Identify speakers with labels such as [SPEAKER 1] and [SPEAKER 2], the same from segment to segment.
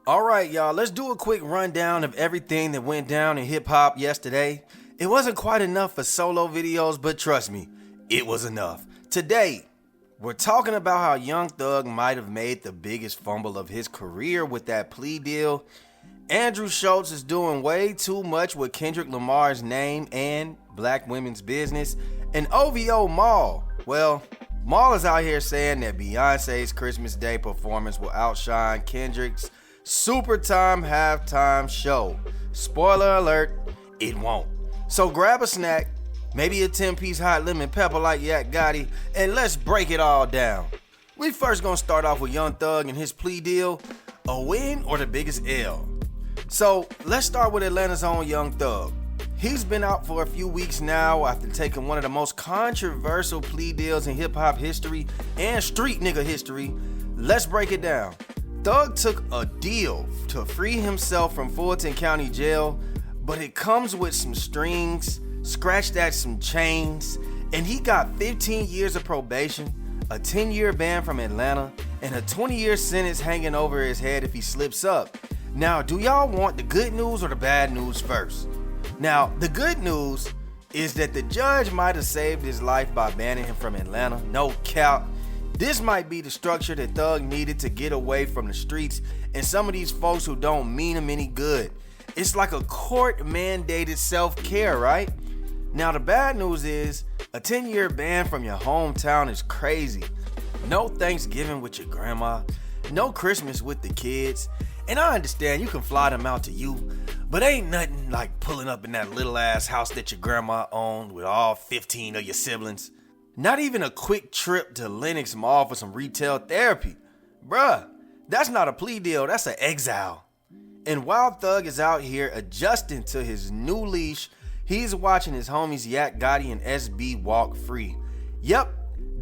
[SPEAKER 1] All right, y'all, let's do a quick rundown of everything that went down in hip-hop yesterday. It wasn't quite enough for solo videos, but trust me, it was enough. Today, we're talking about how Young Thug might have made the biggest fumble of his career with that plea deal. Andrew Schultz is doing way too much with Kendrick Lamar's name and black women's business. And OVO Mal, well, Mal is out here saying that Beyonce's Christmas Day performance will outshine Kendrick's Super Time halftime show. Spoiler alert, it won't. So grab a snack, maybe a 10-piece hot lemon pepper like Yak Gotti, and let's break it all down. We first gonna start off with Young Thug and his plea deal, a win or the biggest L. So let's start with Atlanta's own Young Thug. He's been out for a few weeks now after taking one of the most controversial plea deals in hip-hop history and street nigga history. Let's break it down. Thug took a deal to free himself from Fulton County Jail, but it comes with some strings, scratched at some chains, and he got 15 years of probation, a 10-year ban from Atlanta, and a 20-year sentence hanging over his head if he slips up. Now, do y'all want the good news or the bad news first? Now, the good news is that the judge might have saved his life by banning him from Atlanta. No cap. This might be the structure that Thug needed to get away from the streets and some of these folks who don't mean him any good. It's like a court-mandated self-care, right? Now, the bad news is a 10-year ban from your hometown is crazy. No Thanksgiving with your grandma, no Christmas with the kids. And I understand you can fly them out to you, but ain't nothing like pulling up in that little ass house that your grandma owned with all 15 of your siblings. Not even a quick trip to Lenox Mall for some retail therapy. Bruh, that's not a plea deal, that's an exile. And while Thug is out here adjusting to his new leash, he's watching his homies Yak Gotti and SB walk free. Yep,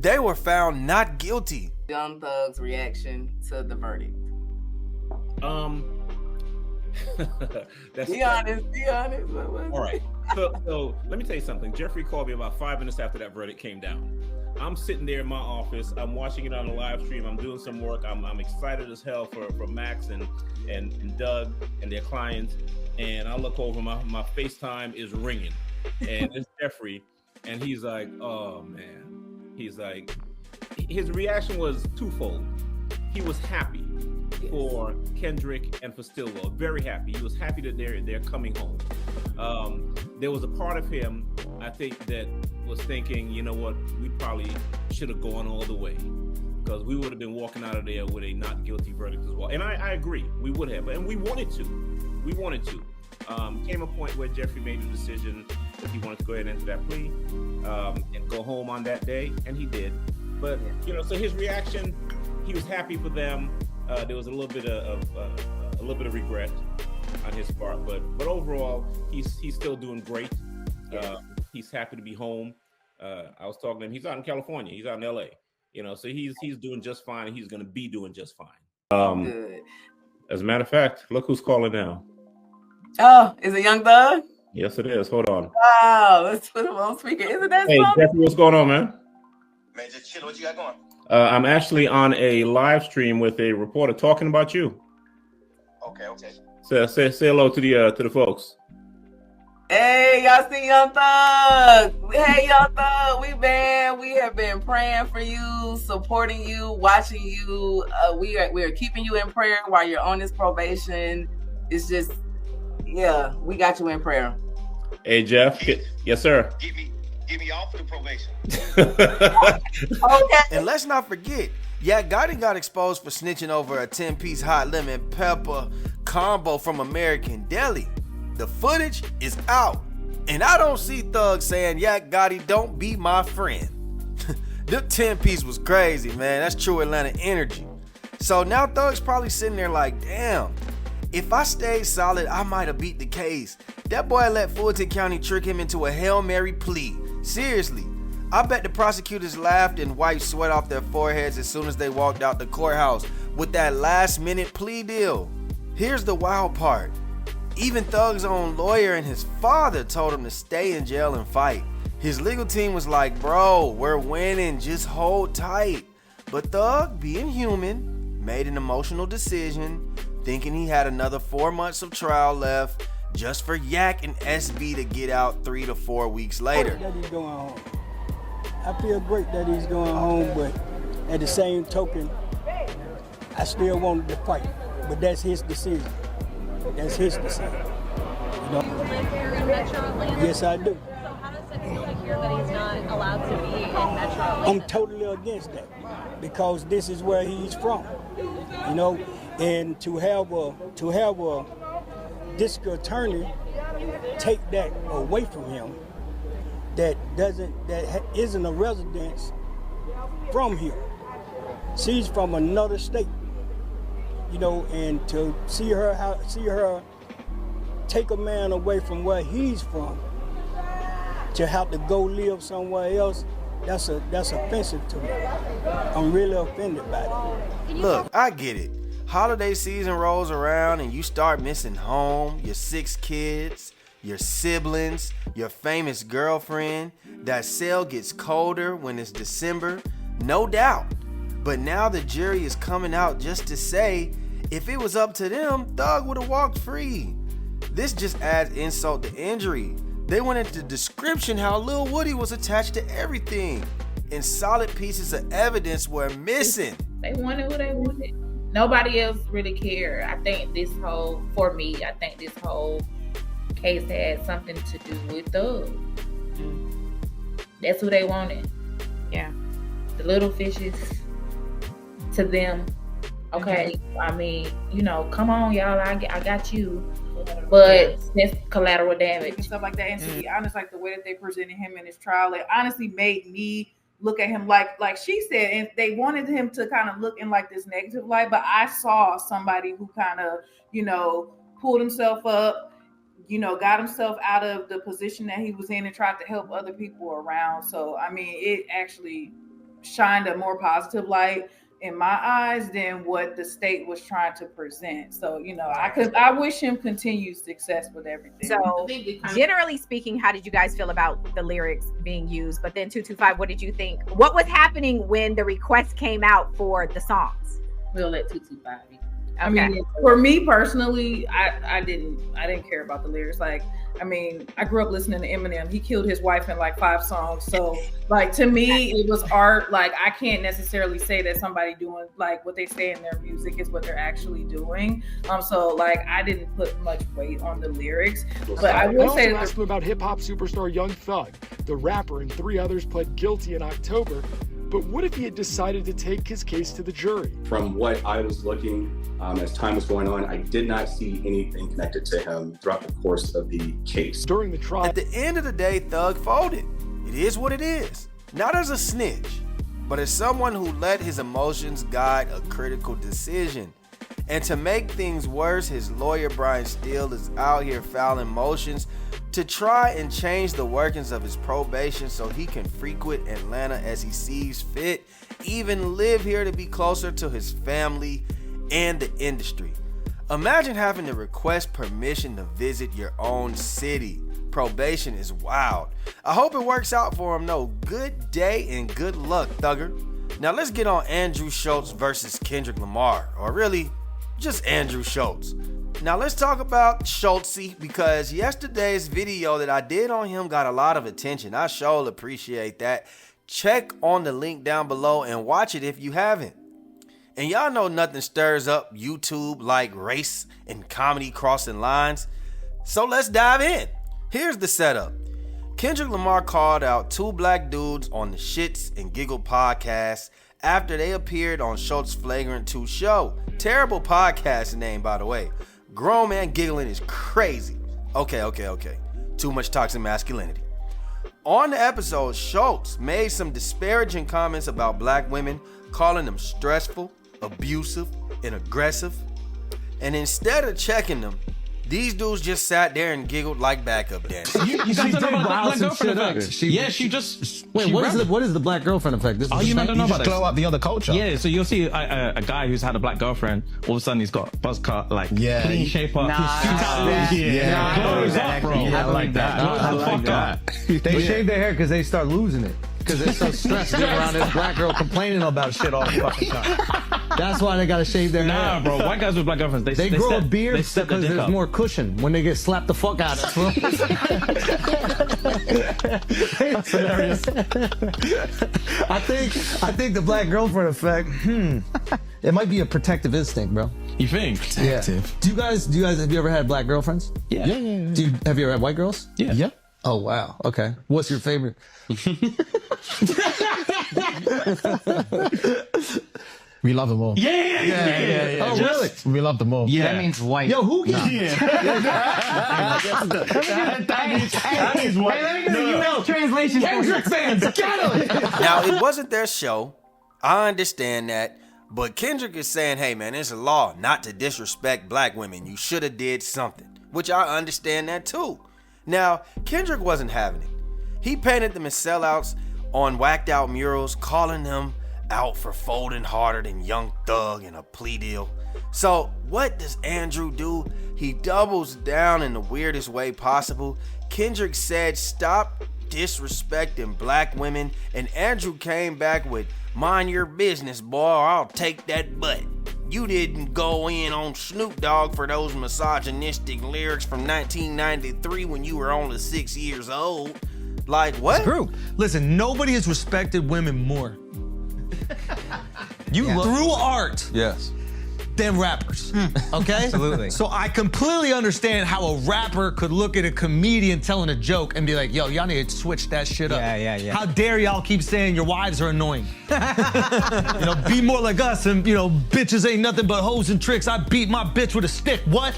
[SPEAKER 1] they were found not guilty.
[SPEAKER 2] Young Thug's reaction to the verdict. Be honest.
[SPEAKER 3] All right. So let me tell you something. Jeffrey called me about 5 minutes after that verdict came down. I'm sitting there in my office. I'm watching it on the live stream. I'm doing some work. I'm excited as hell for Max and Doug and their clients. And I look over, my FaceTime is ringing. And it's Jeffrey. And he's like, oh, man. He's like, his reaction was twofold. He was happy for Kendrick and for Stillwell, very happy. He was happy that they're coming home. There was a part of him, I think, that was thinking, you know what, we probably should have gone all the way, because we would have been walking out of there with a not guilty verdict as well. And I agree, we would have, and we wanted to. Came a point where Jeffrey made the decision that he wanted to go ahead and enter that plea and go home on that day, and he did. But so his reaction, he was happy for them. There was a little bit of regret on his part, but overall, he's still doing great. He's happy to be home. I was talking to him. He's out in California. He's out in LA. So he's doing just fine, and he's going to be doing just fine.
[SPEAKER 2] Good.
[SPEAKER 3] As a matter of fact, look who's calling now.
[SPEAKER 2] Oh, is it Young Thug?
[SPEAKER 3] Yes, it is. Hold on.
[SPEAKER 2] Wow, let's put him on speaker. Isn't that
[SPEAKER 3] Hey,
[SPEAKER 2] something?
[SPEAKER 3] Jeffrey, what's going on, man?
[SPEAKER 4] Man, just chill. What you got going?
[SPEAKER 3] I'm actually on a live stream with a reporter talking about you.
[SPEAKER 4] Okay.
[SPEAKER 3] Say hello to the folks.
[SPEAKER 2] Hey, y'all see Young Thug? Hey, Young Thug, we have been praying for you, supporting you, watching you. We are keeping you in prayer while you're on this probation. It's just, we got you in prayer.
[SPEAKER 3] Hey, Jeff. Yes, sir.
[SPEAKER 4] Give me off of the probation.
[SPEAKER 2] Okay.
[SPEAKER 1] And let's not forget, Yak Gotti got exposed for snitching over a 10-piece hot lemon pepper combo from American Deli. The footage is out, and I don't see Thug saying, Yak Gotti, don't be my friend. The 10-piece was crazy, man. That's true Atlanta energy. So now Thug's probably sitting there like, damn, if I stayed solid, I might have beat the case. That boy let Fulton County trick him into a Hail Mary plea. Seriously, I bet the prosecutors laughed and wiped sweat off their foreheads as soon as they walked out the courthouse with that last-minute plea deal. Here's the wild part. Even Thug's own lawyer and his father told him to stay in jail and fight. His legal team was like, bro, we're winning, just hold tight. But Thug, being human, made an emotional decision, thinking he had another 4 months of trial left, just for Yak and SB to get out 3 to 4 weeks later.
[SPEAKER 5] That he's going home. I feel great that he's going home, but at the same token, I still wanted to fight. But that's his decision. That's his decision. You know?
[SPEAKER 6] Do you live here in Metro Atlanta?
[SPEAKER 5] Yes, I do.
[SPEAKER 6] So how does it feel to hear that he's not allowed to be in Metro Atlanta?
[SPEAKER 5] I'm totally against that because this is where he's from. You know, and to have a district attorney take that away from him that isn't a resident from here. She's from another state, you know, and to see her take a man away from where he's from to have to go live somewhere else, that's offensive to me. I'm really offended by it.
[SPEAKER 1] Look, I get it. Holiday season rolls around and you start missing home, your 6 kids, your siblings, your famous girlfriend. That cell gets colder when it's December, no doubt. But now the jury is coming out just to say, if it was up to them, Thug would have walked free. This just adds insult to injury. They went into description how Lil Woody was attached to everything, and solid pieces of evidence were missing.
[SPEAKER 7] They wanted what they wanted. Nobody else really cared. I think this whole case had something to do with Thug. That's who they wanted.
[SPEAKER 8] Yeah.
[SPEAKER 7] The little fishes to them. Okay, I mean, you know, come on, y'all. I got you. But that's collateral damage
[SPEAKER 9] and stuff like that. And to be honest, like the way that they presented him in his trial, it honestly made me look at him like she said, and they wanted him to kind of look in like this negative light. But I saw somebody who kind of, you know, pulled himself up, you know, got himself out of the position that he was in and tried to help other people around. So, I mean, it actually shined a more positive light in my eyes than what the state was trying to present. So, you know, I wish him continued success with everything.
[SPEAKER 8] So generally speaking, how did you guys feel about the lyrics being used? But then 225, what did you think? What was happening when the request came out for the songs?
[SPEAKER 7] We'll let 225 be.
[SPEAKER 9] I mean, for me personally, I didn't care about the lyrics. Like, I mean, I grew up listening to Eminem. He killed his wife in like 5 songs. So, like, to me, it was art. Like, I can't necessarily say that somebody doing like what they say in their music is what they're actually doing. So, like, I didn't put much weight on the lyrics. But I will say
[SPEAKER 10] asked him about hip hop superstar Young Thug. The rapper and 3 others pled guilty in October. But what if he had decided to take his case to the jury?
[SPEAKER 11] From what I was looking, as time was going on, I did not see anything connected to him throughout the course of the case.
[SPEAKER 10] During the trial,
[SPEAKER 1] at the end of the day, Thug folded. It is what it is. Not as a snitch, but as someone who let his emotions guide a critical decision. And to make things worse, his lawyer Brian Steele is out here filing motions to try and change the workings of his probation so he can frequent Atlanta as he sees fit, even live here to be closer to his family and the industry. Imagine having to request permission to visit your own city. Probation is wild. I hope it works out for him though. Good day and good luck, Thugger. Now let's get on Andrew Schultz versus Kendrick Lamar, or really, just Andrew Schultz. Now let's talk about Schultzy, because yesterday's video that I did on him got a lot of attention. I sure appreciate that. Check on the link down below and watch it if you haven't. And y'all know nothing stirs up YouTube like race and comedy crossing lines. So let's dive in. Here's the setup. Kendrick Lamar called out 2 black dudes on the Shits and Giggle podcast after they appeared on Schultz Flagrant 2 show. Terrible podcast name, by the way. Grown man giggling is crazy. Okay. Too much toxic masculinity. On the episode, Schultz made some disparaging comments about black women, calling them stressful, abusive, and aggressive. And instead of checking them, these dudes just sat there and giggled like backup dancers.
[SPEAKER 12] You guys don't know about the black girlfriend effect. She just... Wait, what is the black girlfriend effect? This you don't know about this? Glow up the other culture. Yeah, so you'll see a guy who's had a black girlfriend, all of a sudden he's got buzz cut, like clean shape up. Glows up, bro. I like that.
[SPEAKER 13] They shave their hair because they start losing it. Because they're so stressed being around this black girl complaining about shit all the fucking time. That's why they gotta shave their hair.
[SPEAKER 12] Nah, bro. White guys with black girlfriends,
[SPEAKER 13] They grow a
[SPEAKER 12] step-
[SPEAKER 13] beard
[SPEAKER 12] they step their
[SPEAKER 13] because
[SPEAKER 12] dick
[SPEAKER 13] there's
[SPEAKER 12] up.
[SPEAKER 13] more cushion when they get slapped the fuck out of.
[SPEAKER 12] That's hilarious.
[SPEAKER 13] I think the black girlfriend effect. It might be a protective instinct, bro.
[SPEAKER 12] You think?
[SPEAKER 13] Protective. Yeah. Do you guys have you ever had black girlfriends?
[SPEAKER 12] Yeah.
[SPEAKER 13] Have you ever had white girls?
[SPEAKER 12] Yeah.
[SPEAKER 13] Yeah. Oh wow. Okay. What's your favorite?
[SPEAKER 14] We love them all.
[SPEAKER 12] Yeah.
[SPEAKER 13] Oh really?
[SPEAKER 14] We love them all.
[SPEAKER 12] Yeah.
[SPEAKER 14] That means white.
[SPEAKER 13] Yo, who gets
[SPEAKER 12] That means what?
[SPEAKER 14] No. Translation.
[SPEAKER 13] Kendrick fans? Get him!
[SPEAKER 1] Now, it wasn't their show. I understand that. But Kendrick is saying, hey, man, it's a law not to disrespect black women. You should have did something, which I understand that too. Now, Kendrick wasn't having it. He painted them as sellouts on whacked out murals, calling them out for folding harder than Young Thug in a plea deal. So what does Andrew do? He doubles down in the weirdest way possible. Kendrick said, stop disrespecting black women, and Andrew came back with, mind your business, boy, or I'll take that butt. You didn't go in on Snoop Dogg for those misogynistic lyrics from 1993 when you were only 6 years old. Like, what?
[SPEAKER 15] True. Listen, nobody has respected women more. Through art.
[SPEAKER 13] Yes.
[SPEAKER 15] Than rappers, okay?
[SPEAKER 13] Absolutely.
[SPEAKER 15] So I completely understand how a rapper could look at a comedian telling a joke and be like, yo, y'all need to switch that shit up.
[SPEAKER 13] Yeah.
[SPEAKER 15] How dare y'all keep saying your wives are annoying? Be more like us and, bitches ain't nothing but hoes and tricks. I beat my bitch with a stick, what?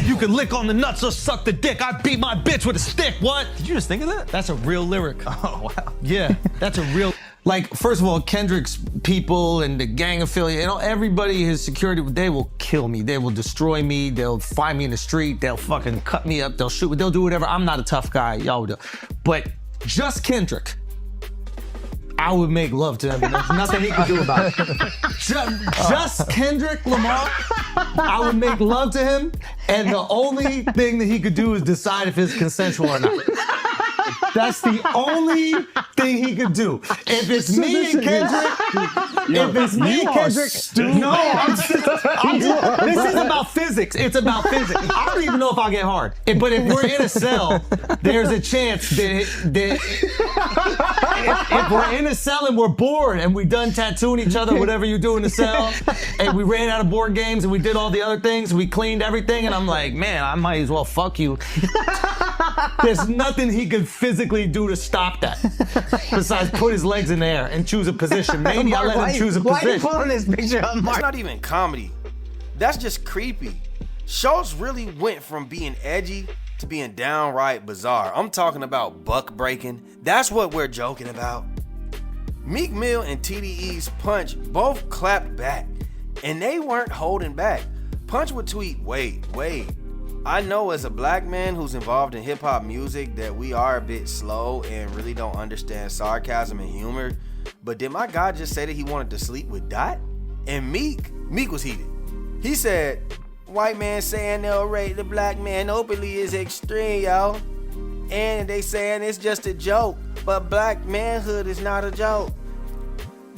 [SPEAKER 15] You can lick on the nuts or suck the dick. I beat my bitch with a stick, what?
[SPEAKER 13] Did you just think of that?
[SPEAKER 15] That's a real lyric.
[SPEAKER 13] Oh wow.
[SPEAKER 15] Yeah, that's a real...
[SPEAKER 13] Like, first of all, Kendrick's people and the gang affiliate, everybody, his security, they will kill me. They will destroy me. They'll find me in the street. They'll fucking cut me up. They'll shoot. They'll do whatever. I'm not a tough guy. Y'all do. But just Kendrick, I would make love to him. And there's nothing he could do about it. Just Kendrick Lamar, I would make love to him. And the only thing that he could do is decide if it's consensual or not. That's the only thing he could do. If it's me and Kendrick, this is about physics. It's about physics. I don't even know if I'll get hard. But if we're in a cell, there's a chance that if we're in a cell and we're bored and we done tattooing each other, whatever you do in the cell, and we ran out of board games and we did all the other things, we cleaned everything, and I'm like, man, I might as well fuck you. There's nothing he could physically do to stop that besides put his legs in the air and choose a position. Maybe I'll let him choose a position.
[SPEAKER 14] Why are you pulling this picture up, Mark?
[SPEAKER 1] That's not even comedy. That's just creepy. Schultz really went from being edgy to being downright bizarre. I'm talking about buck breaking. That's what we're joking about. Meek Mill and TDE's Punch both clapped back, and they weren't holding back. Punch would tweet, wait. I know as a black man who's involved in hip hop music that we are a bit slow and really don't understand sarcasm and humor, but did my guy just say that he wanted to sleep with Dot? And Meek was heated. He said, white man saying they'll rape the black man openly is extreme, yo. And they saying it's just a joke, but black manhood is not a joke.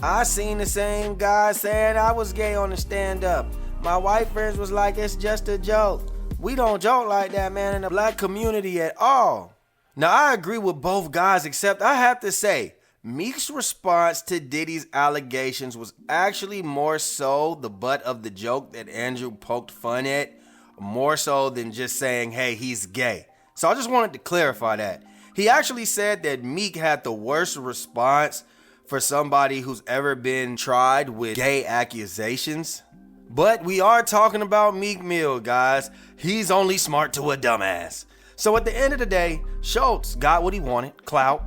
[SPEAKER 1] I seen the same guy saying I was gay on the stand-up. My white friends was like, it's just a joke. We don't joke like that, man, in the black community at all. Now, I agree with both guys, except I have to say, Meek's response to Diddy's allegations was actually more so the butt of the joke that Andrew poked fun at, more so than just saying, hey, he's gay. So I just wanted to clarify that. He actually said that Meek had the worst response for somebody who's ever been tried with gay accusations. But we are talking about Meek Mill, guys. He's only smart to a dumbass. So at the end of the day, Schultz got what he wanted, clout.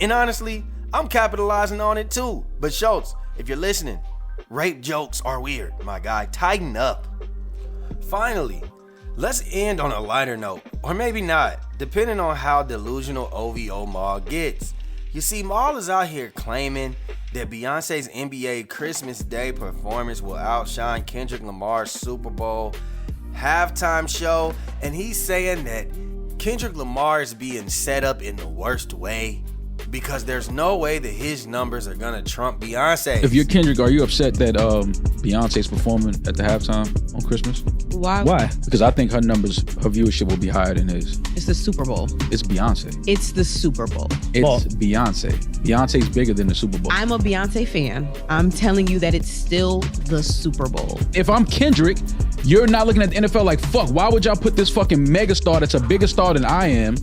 [SPEAKER 1] And honestly, I'm capitalizing on it too. But Schultz, if you're listening, rape jokes are weird, my guy. Tighten up. Finally, let's end on a lighter note, or maybe not, depending on how delusional OVO Mal gets. You see, Mal is out here claiming that Beyonce's NBA Christmas Day performance will outshine Kendrick Lamar's Super Bowl halftime show, and he's saying that Kendrick Lamar is being set up in the worst way. because there's no way that his numbers are gonna trump Beyonce's.
[SPEAKER 16] If you're Kendrick, are you upset that Beyonce's performing at the halftime on Christmas?
[SPEAKER 17] Why?
[SPEAKER 16] Because I think her viewership will be higher than his.
[SPEAKER 17] It's the Super Bowl.
[SPEAKER 16] It's Beyonce.
[SPEAKER 17] It's the Super Bowl.
[SPEAKER 16] It's Beyonce. Beyonce's bigger than the Super Bowl.
[SPEAKER 17] I'm a Beyonce fan. I'm telling you that it's still the Super Bowl.
[SPEAKER 16] If I'm Kendrick, you're not looking at the NFL like, fuck, why would y'all put this fucking megastar that's a bigger star than I am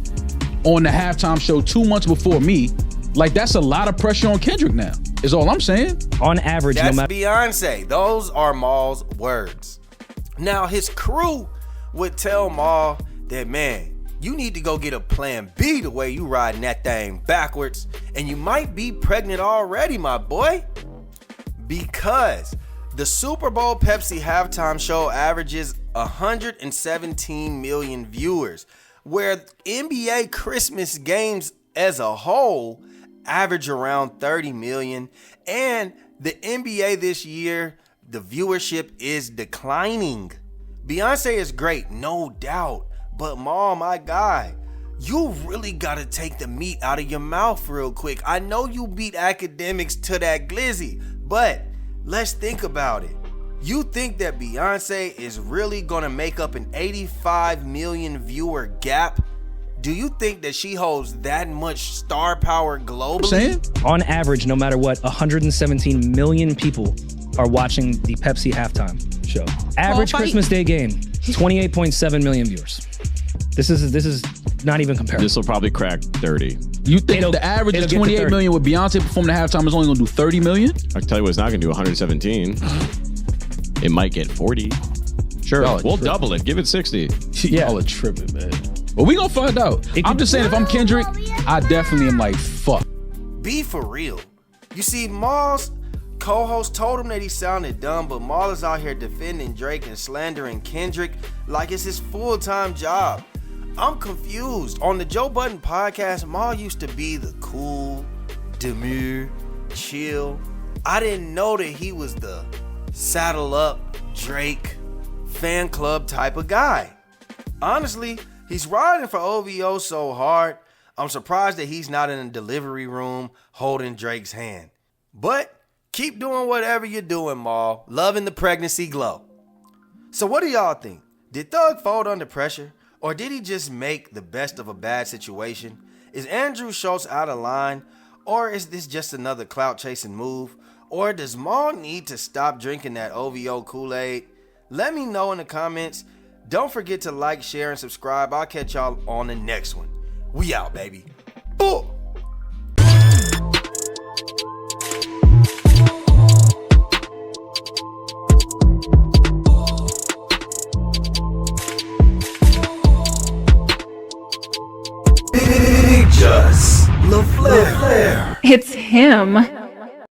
[SPEAKER 16] on the halftime show 2 months before me? Like, that's a lot of pressure on Kendrick now, is all I'm saying.
[SPEAKER 18] On average,
[SPEAKER 1] that's Beyonce. Those are Mal's words. Now, his crew would tell Mal that, man, you need to go get a plan B the way you riding that thing backwards, and you might be pregnant already, my boy. Because the Super Bowl Pepsi halftime show averages 117 million viewers, where NBA Christmas games as a whole average around 30 million. And the NBA this year, the viewership is declining. Beyonce is great, no doubt. But Mal, my guy, you really gotta take the meat out of your mouth real quick. I know you beat academics to that glizzy, but let's think about it. You think that Beyonce is really gonna make up an 85 million viewer gap? Do you think that she holds that much star power globally?
[SPEAKER 18] On average, no matter what, 117 million people are watching the Pepsi halftime show. Average Christmas Day game, 28.7 million viewers. This is not even comparable.
[SPEAKER 12] This will probably crack 30.
[SPEAKER 16] You think the average is 28 million with Beyonce performing the halftime is only gonna do 30 million?
[SPEAKER 12] I can tell you what, it's not gonna do 117. It might get 40. Sure, we'll double it. Give it 60.
[SPEAKER 16] Y'all are tripping, man. But we gonna find out. I'm just saying, if I'm Kendrick, I definitely am like, fuck.
[SPEAKER 1] Be for real. You see, Mal's co-host told him that he sounded dumb, but Mal is out here defending Drake and slandering Kendrick like it's his full-time job. I'm confused. On the Joe Budden podcast, Mal used to be the cool, demure, chill. I didn't know that he was the saddle up Drake fan club type of guy. Honestly, he's riding for OVO so hard, I'm surprised that he's not in a delivery room holding Drake's hand. But keep doing whatever you're doing, Mal. Loving the pregnancy glow. So what do y'all think? Did Thug fold under pressure? Or did he just make the best of a bad situation? Is Andrew Schultz out of line? Or is this just another clout chasing move? Or does Mal need to stop drinking that OVO Kool-Aid? Let me know in the comments. Don't forget to like, share, and subscribe. I'll catch y'all on the next one. We out, baby. Boo!
[SPEAKER 19] LaFlare.
[SPEAKER 8] It's him.